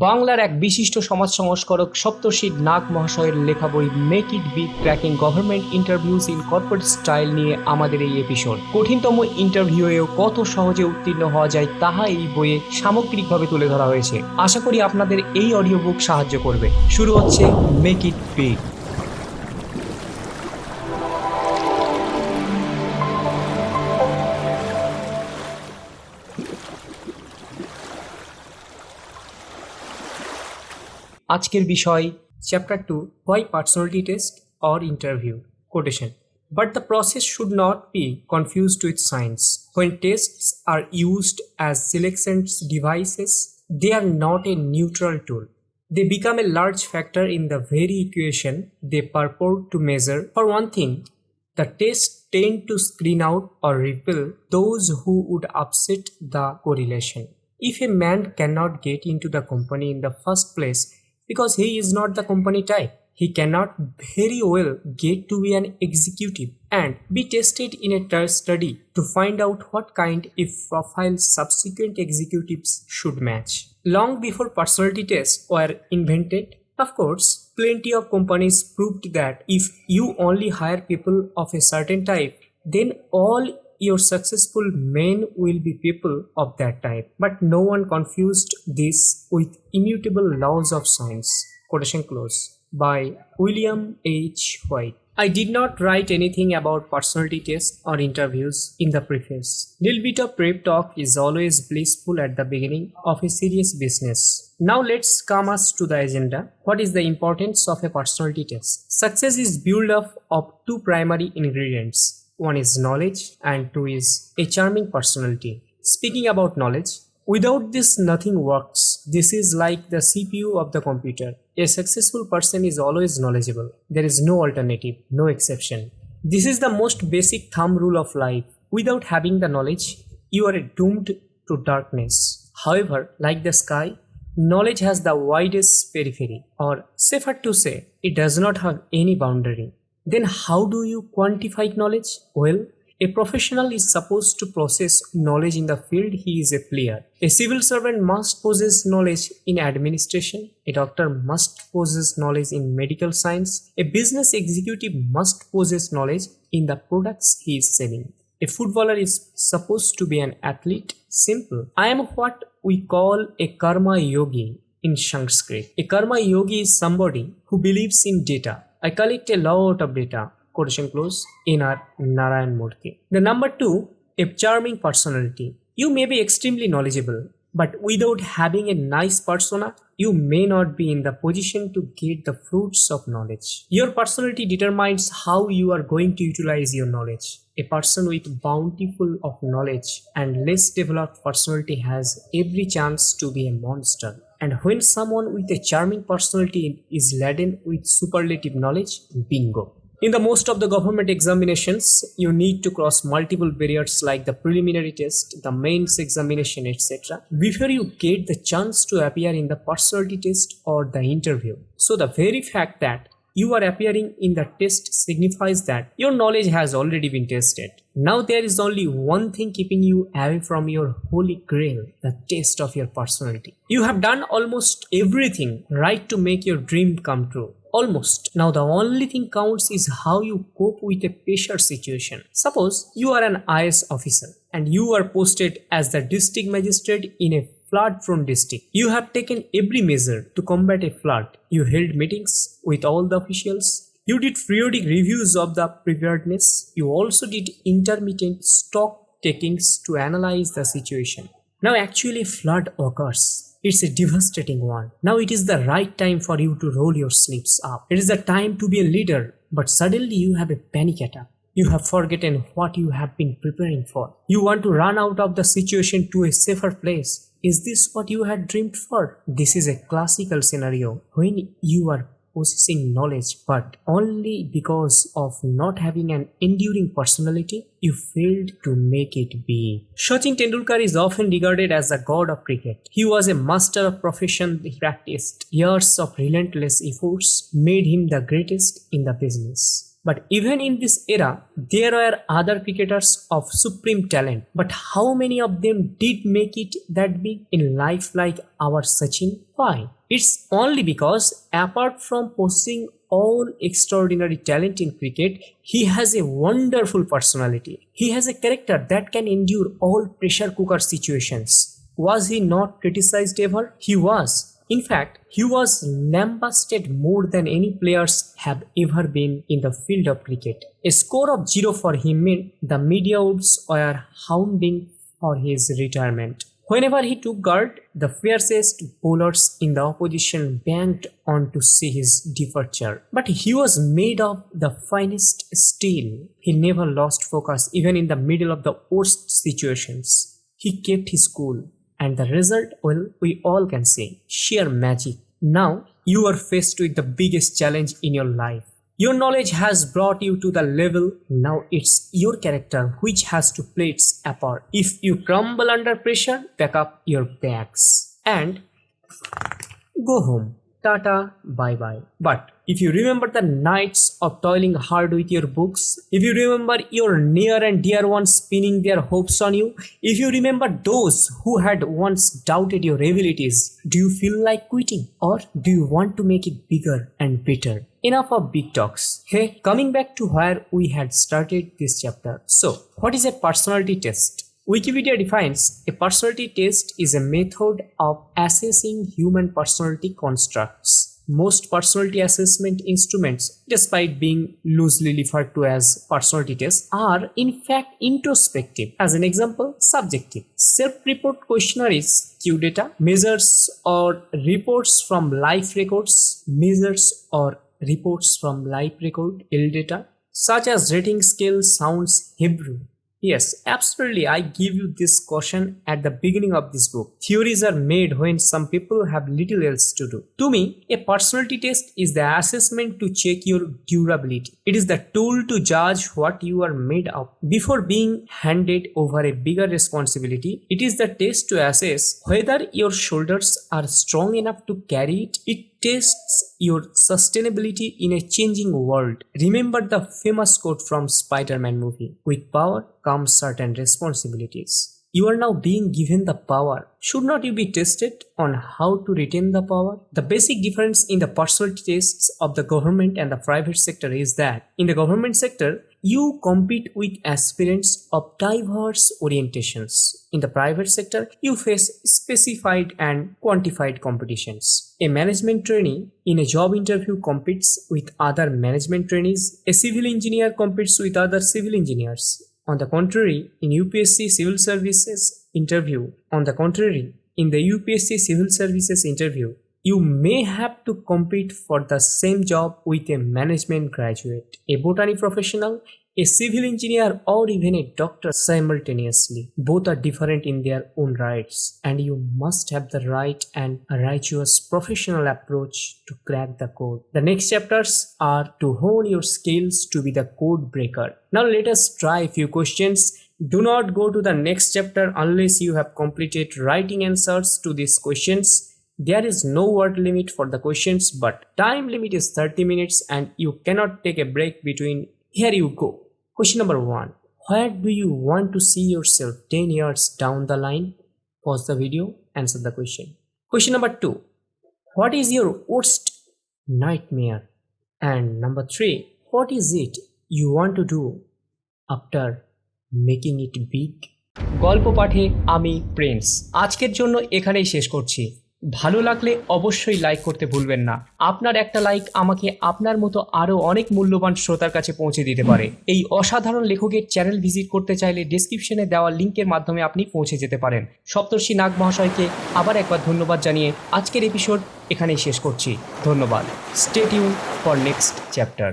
বাংলার এক বিশিষ্ট সমাজ সংস্কারক সপ্তর্ষি নাগ মহাশয়ের লেখা বই make it big cracking government interviews in corporate style নিয়ে আমাদের এই এপিসোড। কঠিনতম ইন্টারভিউয়েও কত সহজে উত্তীর্ণ হওয়া যায় তাহা এই বইয়ে সামগ্রিকভাবে তুলে ধরা হয়েছে। আশা করি আপনাদের এই অডিও বুক সাহায্য করবে। শুরু হচ্ছে মেক ইট বিগ। আজকের বিষয় chapter 2 why personality test or interview quotation but the process should not be confused with science when tests are used as selection devices they are not a neutral tool they become a large factor in the very equation they purport to measure. For one thing, the tests tend to screen out or repel those who would upset the correlation. If a man cannot get into the company in the first place because he is not the company type, he cannot very well get to be an executive and be tested in a study to find out what kind of profile subsequent executives should match. Long before personality tests were invented, of course, plenty of companies proved that if you only hire people of a certain type, then all your successful men will be people of that type. But no one confused this with immutable laws of science. Quotation close. By William H. White. I did not write anything about personality tests or interviews in the preface. Little bit of prep talk is always blissful at the beginning of a serious business. Now let's come us to the agenda. What is the importance of a personality test? Success is built up of two primary ingredients. One is knowledge and two is a charming personality. Speaking about knowledge, without this nothing works. This is like the CPU of the computer. A successful person is always knowledgeable. There is no alternative, no exception. This is the most basic thumb rule of life. Without having the knowledge, you are doomed to darkness. However, like the sky, knowledge has the widest periphery, or safer to say, it does not have any boundary. Then how do you quantify knowledge? Well, a professional is supposed to possess knowledge in the field he is a player. A civil servant must possess knowledge in administration. A doctor must possess knowledge in medical science. A business executive must possess knowledge in the products he is selling. A footballer is supposed to be an athlete. Simple. I am what we call a karma yogi in Sanskrit. A karma yogi is somebody who believes in data. I collect a lot of data. Quotation close. In our Narayan Murthy. The number 2, a charming personality. You may be extremely knowledgeable, but without having a nice persona, you may not be in the position to get the fruits of knowledge. Your personality determines how you are going to utilize your knowledge. A person with bountiful of knowledge and less developed personality has every chance to be a monster. And when someone with a charming personality is laden with superlative knowledge, bingo. In the most of the government examinations, you need to cross multiple barriers like the preliminary test, the mains examination, etc. before you get the chance to appear in the personality test or the interview. So the very fact that you are appearing in the test signifies that your knowledge has already been tested. Now there is only one thing keeping you away from your holy grail, the test of your personality. You have done almost everything right to make your dream come true. Almost. Now the only thing counts is how you cope with a pressure situation. Suppose you are an IS officer and you are posted as the district magistrate in a flood-prone district. You have taken every measure to combat a flood. You held meetings with all the officials. You did periodic reviews of the preparedness. You also did intermittent stock takings to analyze the situation. Now actually flood occurs. It's a devastating one. Now it is the right time for you to roll your sleeves up. It is the time to be a leader, but suddenly you have a panic attack. You have forgotten what you have been preparing for. You want to run out of the situation to a safer place. Is this what you had dreamed for? This is a classical scenario when you are possessing knowledge, but only because of not having an enduring personality, you failed to make it be. Sachin Tendulkar is often regarded as the god of cricket. He was a master of profession. He practiced. Years of relentless efforts made him the greatest in the business. But even in this era, there were other cricketers of supreme talent. But how many of them did make it that big in life like our Sachin? Why? It's only because apart from possessing all extraordinary talent in cricket, he has a wonderful personality. He has a character that can endure all pressure cooker situations. Was he not criticized ever? He was. In fact, he was lambasted more than any players have ever been in the field of cricket. A score of 0 for him meant the media were hounding for his retirement. Whenever he took guard, the fiercest bowlers in the opposition banged on to see his departure. But he was made of the finest steel. He never lost focus even in the middle of the worst situations. He kept his cool. And the result, well, we all can see, sheer magic. Now, you are faced with the biggest challenge in your life. Your knowledge has brought you to the level, now it's your character which has to play its part. If you crumble under pressure, pack up your bags and go home. Tata, bye-bye. But if you remember the nights of toiling hard with your books, if you remember your near and dear ones pinning their hopes on you, if you remember those who had once doubted your abilities, do you feel like quitting? Or do you want to make it bigger and better? Enough of big talks. Hey, coming back to where we had started this chapter. So, what is a personality test? Wikipedia defines a personality test is a method of assessing human personality constructs. Most personality assessment instruments, despite being loosely referred to as personality tests, are in fact introspective. As an example, subjective. Self-report questionnaires, Q data, measures or reports from life records, L data, such as rating scale sounds Hebrew. Yes, absolutely. I give you this caution at the beginning of this book. Theories are made when some people have little else to do. To me, a personality test is the assessment to check your durability. It is the tool to judge what you are made of. Before being handed over a bigger responsibility, it is the test to assess whether your shoulders are strong enough to carry it. It tests your sustainability in a changing world. Remember the famous quote from Spider-Man movie, "With power comes certain responsibilities." You are now being given the power. Should not you be tested on how to retain the power? The basic difference in the personality tests of the government and the private sector is that in the government sector, you compete with aspirants of diverse orientations. In the private sector, you face specified and quantified competitions. A management trainee in a job interview competes with other management trainees. A civil engineer competes with other civil engineers. On the contrary, in the UPSC civil services interview, you may have to compete for the same job with a management graduate, a botany professional, a civil engineer, or even a doctor simultaneously. Both are different in their own rights, and you must have the right and righteous professional approach to crack the code. The next chapters are to hone your skills to be the code breaker. Now let us try a few questions. Do not go to the next chapter unless you have completed writing answers to these questions. There is no word limit for the questions, but time limit is 30 minutes and you cannot take a break between. Here you go. Question number 1. Where do you want to see yourself 10 years down the line? Pause the video, answer the question. Question number 2. What is your worst nightmare? And number 3. What is it you want to do after making it big? গল্প পাঠে আমি Prince. আজকের জন্য এখানেই শেষ করছি। ভালো লাগলে অবশ্যই লাইক করতে ভুলবেন না। আপনার একটা লাইক আমাকে আপনার মতো আরও অনেক মূল্যবান শ্রোতার কাছে পৌঁছে দিতে পারে। এই অসাধারণ লেখকের চ্যানেল ভিজিট করতে চাইলে ডেসক্রিপশনে দেওয়া লিঙ্কের মাধ্যমে আপনি পৌঁছে যেতে পারেন। সপ্তর্ষি নাগ মহাশয়কে আবার একবার ধন্যবাদ জানিয়ে আজকের এপিসোড এখানেই শেষ করছি। ধন্যবাদ। Stay tune for next chapter.